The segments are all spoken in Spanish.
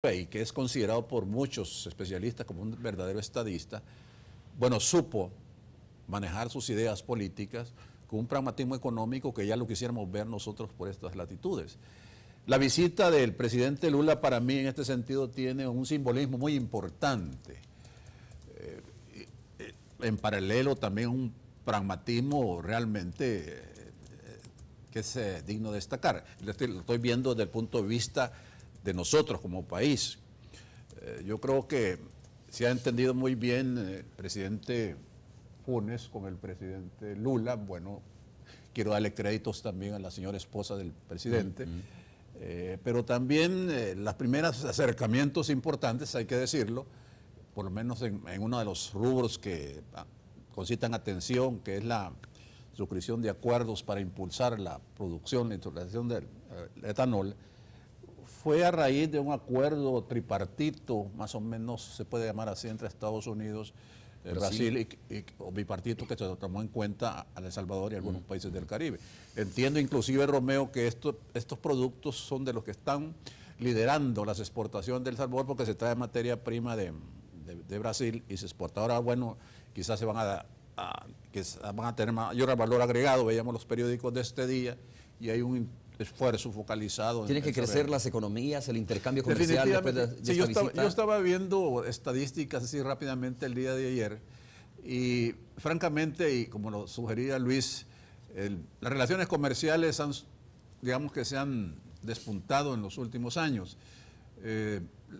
y que es considerado por muchos especialistas como un verdadero estadista, bueno, supo manejar sus ideas políticas con un pragmatismo económico que ya lo quisiéramos ver nosotros por estas latitudes. La visita del presidente Lula para mí en este sentido tiene un simbolismo muy importante. En paralelo también un pragmatismo realmente que es digno de destacar. Lo estoy viendo desde el punto de vista de nosotros como país. Yo creo que se ha entendido muy bien el presidente Funes con el presidente Lula. Bueno, quiero darle créditos también a la señora esposa del presidente. Pero también los primeros acercamientos importantes, hay que decirlo, por lo menos en uno de los rubros que concitan atención, que es la suscripción de acuerdos para impulsar la producción, la instalación del etanol, fue a raíz de un acuerdo tripartito, más o menos se puede llamar así, entre Estados Unidos, Brasil o bipartito, que se tomó en cuenta a El Salvador y algunos países del Caribe. Entiendo inclusive, Romeo, que estos productos son de los que están liderando las exportaciones de El Salvador porque se trae materia prima de Brasil y se exporta. Ahora, bueno, quizás van a tener mayor valor agregado, veíamos los periódicos de este día y hay un esfuerzo focalizado. Tienen que crecer las economías, el intercambio comercial después de sí, esta visita. Yo estaba viendo estadísticas así rápidamente el día de ayer y francamente, y como lo sugería Luis, las relaciones comerciales digamos que se han despuntado en los últimos años.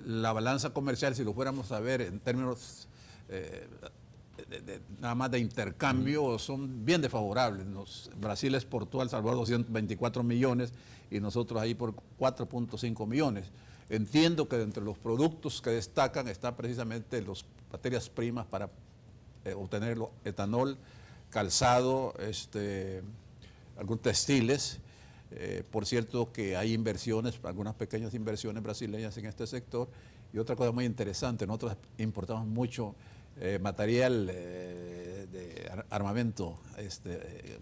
La balanza comercial, si lo fuéramos a ver en términos nada más de intercambio, son bien desfavorables. Brasil exportó a El Salvador 224 millones y nosotros ahí por 4.5 millones. Entiendo que entre los productos que destacan está precisamente las materias primas para obtener etanol, calzado, algunos textiles. Por cierto que hay inversiones, algunas pequeñas inversiones brasileñas en este sector. Y otra cosa muy interesante, nosotros importamos mucho material de armamento,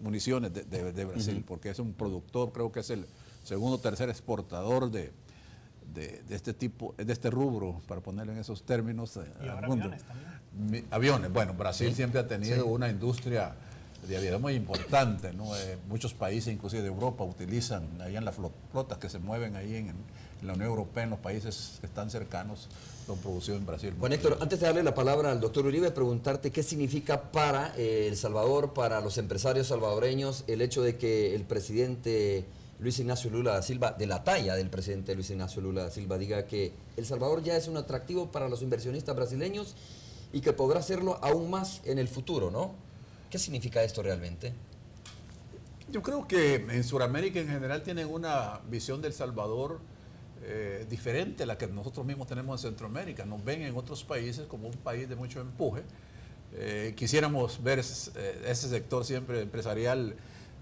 municiones de Brasil, porque es un productor, creo que es el segundo o tercer exportador de este tipo, de este rubro, para ponerlo en esos términos. Y ahora aviones también. Aviones, bueno, Brasil siempre ha tenido una industria de aviación muy importante, ¿no? Muchos países, inclusive de Europa, utilizan ahí en las flotas que se mueven ahí en la Unión Europea, en los países que están cercanos, son producidos en Brasil. Bueno, Héctor, antes de darle la palabra al doctor Uribe, preguntarte qué significa para El Salvador, para los empresarios salvadoreños, el hecho de que el presidente Luis Ignacio Lula da Silva, de la talla del presidente Luis Ignacio Lula da Silva, diga que El Salvador ya es un atractivo para los inversionistas brasileños y que podrá hacerlo aún más en el futuro, ¿no? ¿Qué significa esto realmente? Yo creo que en Sudamérica en general tienen una visión del Salvador diferente a la que nosotros mismos tenemos en Centroamérica. Nos ven en otros países como un país de mucho empuje. Quisiéramos ver ese sector siempre empresarial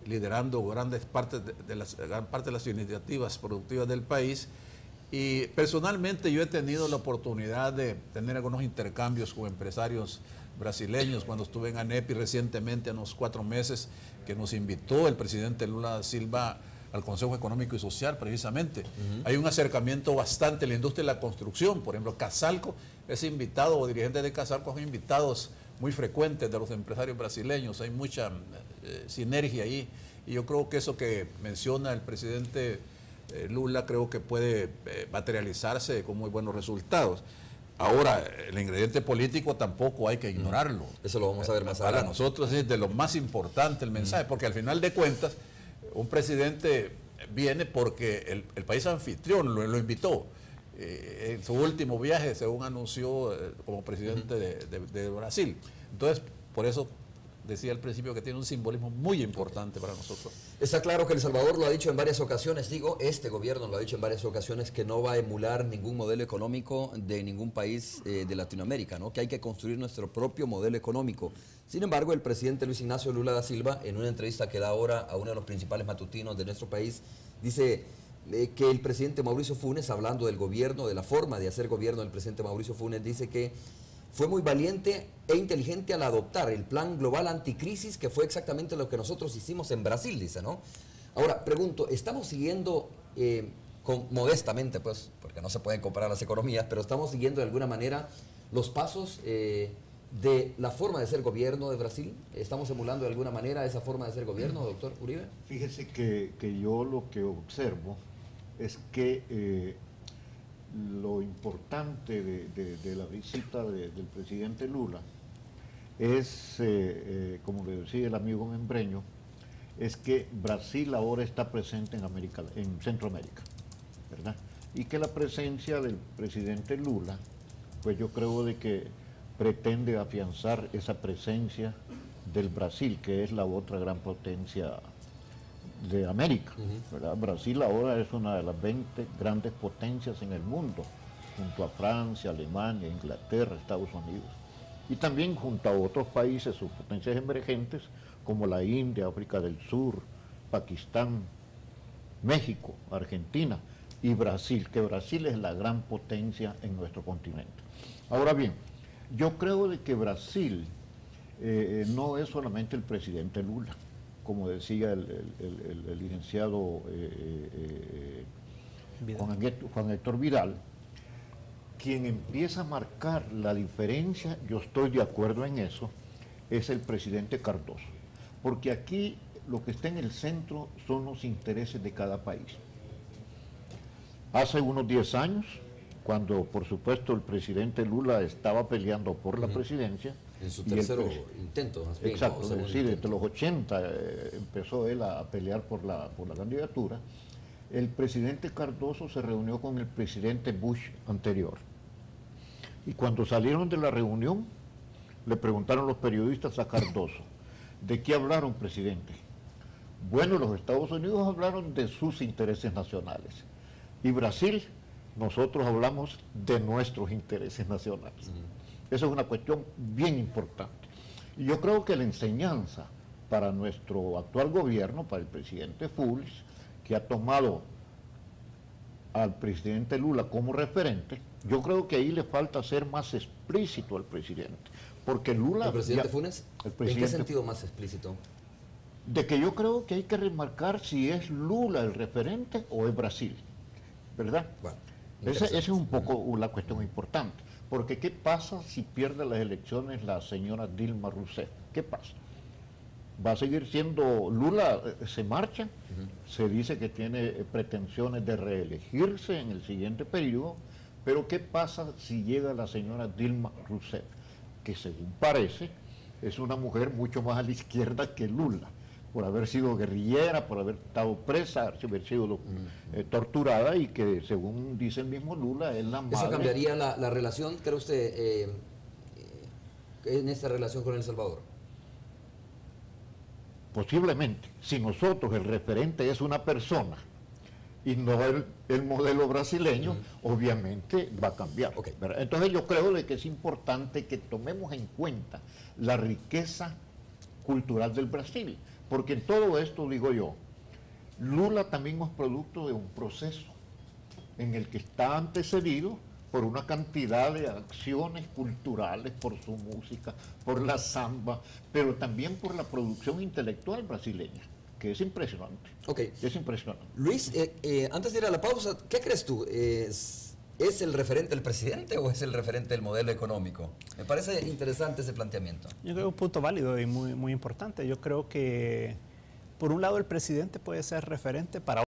liderando gran parte de las iniciativas productivas del país. Y personalmente yo he tenido la oportunidad de tener algunos intercambios con empresarios brasileños cuando estuve en ANEPI recientemente, a unos 4 meses, que nos invitó el presidente Lula da Silva al Consejo Económico y Social precisamente. Hay un acercamiento bastante en la industria de la construcción, por ejemplo, Casalco es invitado, o dirigentes de Casalco son invitados muy frecuentes de los empresarios brasileños, hay mucha sinergia ahí, y yo creo que eso que menciona el presidente Lula creo que puede materializarse con muy buenos resultados. Ahora, el ingrediente político tampoco hay que ignorarlo. Eso lo vamos a ver más Para adelante. nosotros es de lo más importante el mensaje, porque al final de cuentas, un presidente viene porque el país anfitrión lo invitó. En su último viaje, según anunció como presidente de Brasil. Entonces, por eso decía al principio que tiene un simbolismo muy importante para nosotros. Está claro que El Salvador lo ha dicho en varias ocasiones, este gobierno lo ha dicho en varias ocasiones, que no va a emular ningún modelo económico de ningún país de Latinoamérica, ¿no? Que hay que construir nuestro propio modelo económico. Sin embargo, el presidente Luis Ignacio Lula da Silva, en una entrevista que da ahora a uno de los principales matutinos de nuestro país, dice que el presidente Mauricio Funes, hablando del gobierno, de la forma de hacer gobierno del presidente Mauricio Funes, dice que fue muy valiente e inteligente al adoptar el plan global anticrisis, que fue exactamente lo que nosotros hicimos en Brasil, dice, ¿no? Ahora, pregunto, ¿estamos siguiendo modestamente, pues, porque no se pueden comparar las economías, pero estamos siguiendo de alguna manera los pasos de la forma de ser gobierno de Brasil. ¿Estamos emulando de alguna manera esa forma de ser gobierno, doctor Uribe? Fíjese que yo lo que observo es que lo importante de la visita del presidente Lula es, como le decía el amigo membreño, es que Brasil ahora está presente en Centroamérica, ¿verdad? Y que la presencia del presidente Lula, pues yo creo de que pretende afianzar esa presencia del Brasil, que es la otra gran potencia de América, ¿verdad? Brasil ahora es una de las 20 grandes potencias en el mundo, junto a Francia, Alemania, Inglaterra, Estados Unidos, y también junto a otros países o potencias emergentes como la India, África del Sur, Pakistán, México, Argentina y Brasil, que Brasil es la gran potencia en nuestro continente. Ahora bien, yo creo de que Brasil no es solamente el presidente Lula, como decía el licenciado Juan Héctor Vidal, quien empieza a marcar la diferencia, yo estoy de acuerdo en eso, es el presidente Cardoso, porque aquí lo que está en el centro son los intereses de cada país. Hace unos 10 años, cuando por supuesto el presidente Lula estaba peleando por la presidencia. En su tercero intento, más bien. Exacto, es decir, desde los 80 empezó él a pelear por la candidatura. El presidente Cardoso se reunió con el presidente Bush anterior. Y cuando salieron de la reunión, le preguntaron los periodistas a Cardoso, ¿de qué hablaron, presidente? Bueno, los Estados Unidos hablaron de sus intereses nacionales. Y Brasil, nosotros hablamos de nuestros intereses nacionales. Esa es una cuestión bien importante. Y yo creo que la enseñanza para nuestro actual gobierno, para el presidente Fulls, que ha tomado al presidente Lula como referente, yo creo que ahí le falta ser más explícito al presidente. Porque Lula... ¿El presidente Funes? ¿En qué sentido más explícito? De que yo creo que hay que remarcar si es Lula el referente o es Brasil, ¿verdad? Bueno, esa es un poco la cuestión importante. Porque ¿qué pasa si pierde las elecciones la señora Dilma Rousseff? ¿Qué pasa? ¿Va a seguir siendo Lula? ¿Se marcha? Se dice que tiene pretensiones de reelegirse en el siguiente periodo, pero ¿qué pasa si llega la señora Dilma Rousseff? Que según parece es una mujer mucho más a la izquierda que Lula, por haber sido guerrillera, por haber estado presa, haber sido torturada, y que según dice el mismo Lula es la madre. ¿Eso cambiaría la relación, cree usted, en esta relación con El Salvador? Posiblemente, si nosotros el referente es una persona y no el modelo brasileño, obviamente va a cambiar. Entonces yo creo de que es importante que tomemos en cuenta la riqueza cultural del Brasil, porque en todo esto, digo yo, Lula también es producto de un proceso en el que está antecedido por una cantidad de acciones culturales, por su música, por la samba, pero también por la producción intelectual brasileña, que es impresionante. Es impresionante. Luis, antes de ir a la pausa, ¿qué crees tú? ¿Es el referente del presidente o es el referente del modelo económico? Me parece interesante ese planteamiento. Yo creo que es un punto válido y muy importante. Yo creo que, por un lado, el presidente puede ser referente para